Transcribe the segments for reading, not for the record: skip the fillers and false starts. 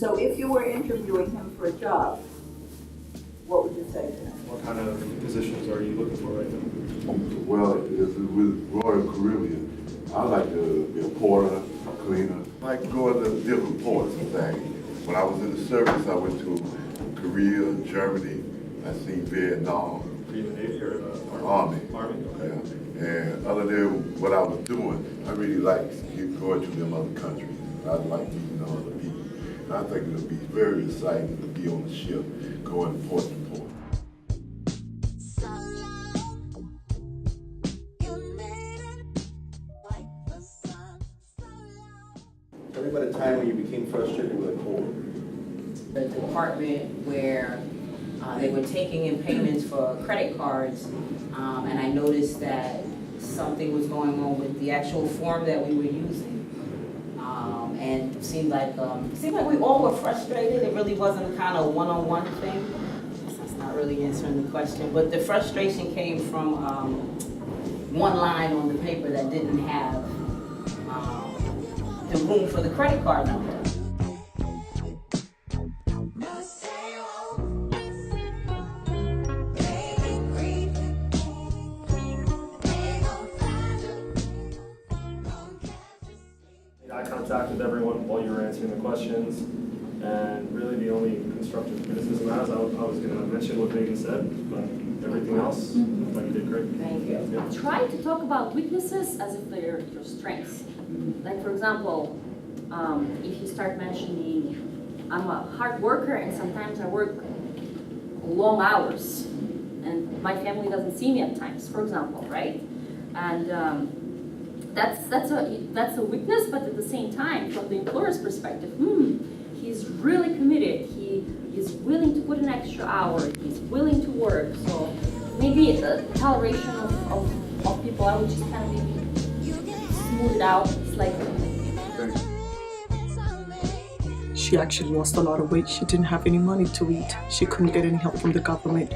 So if you were interviewing him for a job, what would you say to him? What kind of positions are you looking for right now? Well, with Royal Caribbean, I like to be a porter, a cleaner. I like going to different ports and things. When I was in the service, I went to Korea, Germany, I seen Vietnam. Are you in the Navy or Army. Army? Okay. Yeah. And other than what I was doing, I really like going to them other countries. I like meeting other people. And I think it'll be very exciting to be on the ship, going port to port. Tell me about a time when you became frustrated with a coworker. The department where they were taking in payments for credit cards, and I noticed that something was going on with the actual form that we were using. And it seemed like we all were frustrated. It really wasn't a kind of one-on-one thing. That's not really answering the question, but the frustration came from one line on the paper that didn't have the room for the credit card number. I contacted everyone while you were answering the questions, and really the only constructive criticism I was going to mention what Megan said, but everything else, I thought you did great. Thank you. Yeah. Try to talk about weaknesses as if they're your strengths. Like, for example, if you start mentioning, I'm a hard worker and sometimes I work long hours and my family doesn't see me at times, for example, right? And that's a weakness, but at the same time, from the employer's perspective, he's really committed. He's willing to put in extra hours. He's willing to work. So maybe the toleration of people, I would just kind of maybe smooth it out slightly. She actually lost a lot of weight. She didn't have any money to eat. She couldn't get any help from the government.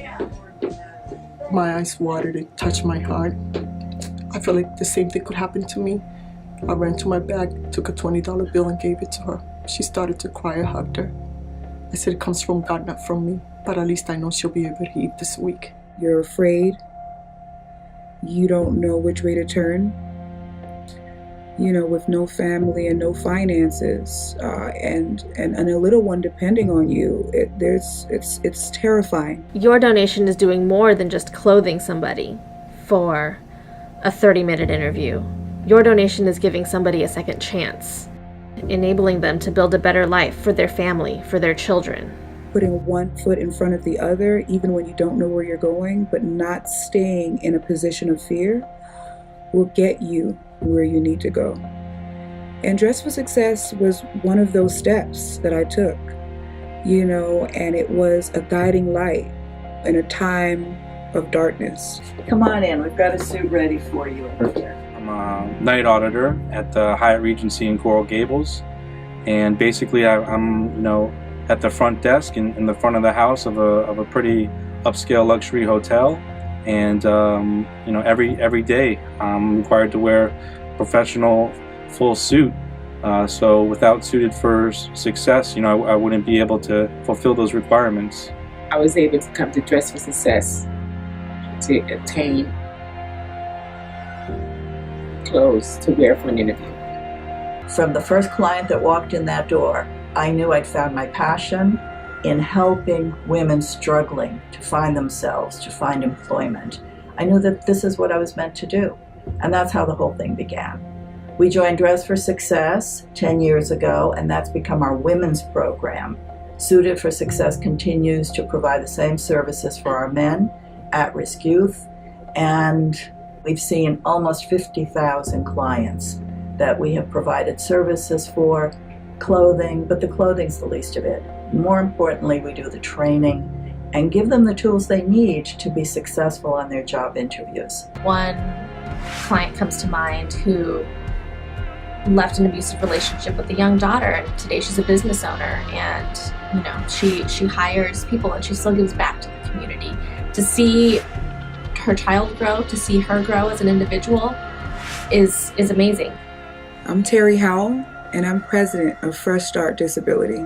My eyes watered. It touched my heart. I felt like the same thing could happen to me. I ran to my bag, took a $20 bill and gave it to her. She started to cry. I hugged her. I said, it comes from God, not from me. But at least I know she'll be able to eat this week. You're afraid. You don't know which way to turn. You know, with no family and no finances, and a little one depending on you, it's terrifying. Your donation is doing more than just clothing somebody for a 30-minute interview. Your donation is giving somebody a second chance, enabling them to build a better life for their family, for their children. Putting one foot in front of the other, even when you don't know where you're going, but not staying in a position of fear, will get you where you need to go. And Dress for Success was one of those steps that I took, you know, and it was a guiding light in a time of darkness. Come on in, we've got a suit ready for you over here. I'm a night auditor at the Hyatt Regency in Coral Gables, and basically I'm at the front desk in the front of the house of a pretty upscale luxury hotel. And every day I'm required to wear a professional full suit. So without Suited for Success, I wouldn't be able to fulfill those requirements. I was able to come to Dress for Success to obtain clothes to wear for an interview. From the first client that walked in that door, I knew I'd found my passion in helping women struggling to find themselves, to find employment. I knew that this is what I was meant to do, and that's how the whole thing began. We joined Dress for Success 10 years ago, and that's become our women's program. Suited for Success continues to provide the same services for our men, at-risk youth, and we've seen almost 50,000 clients that we have provided services for, clothing, but the clothing's the least of it. More importantly, we do the training and give them the tools they need to be successful on their job interviews. One client comes to mind who left an abusive relationship with a young daughter, and today she's a business owner, and she hires people and she still gives back to the community. To see her child grow, to see her grow as an individual is amazing. I'm Terry Howell, and I'm president of Fresh Start Disability.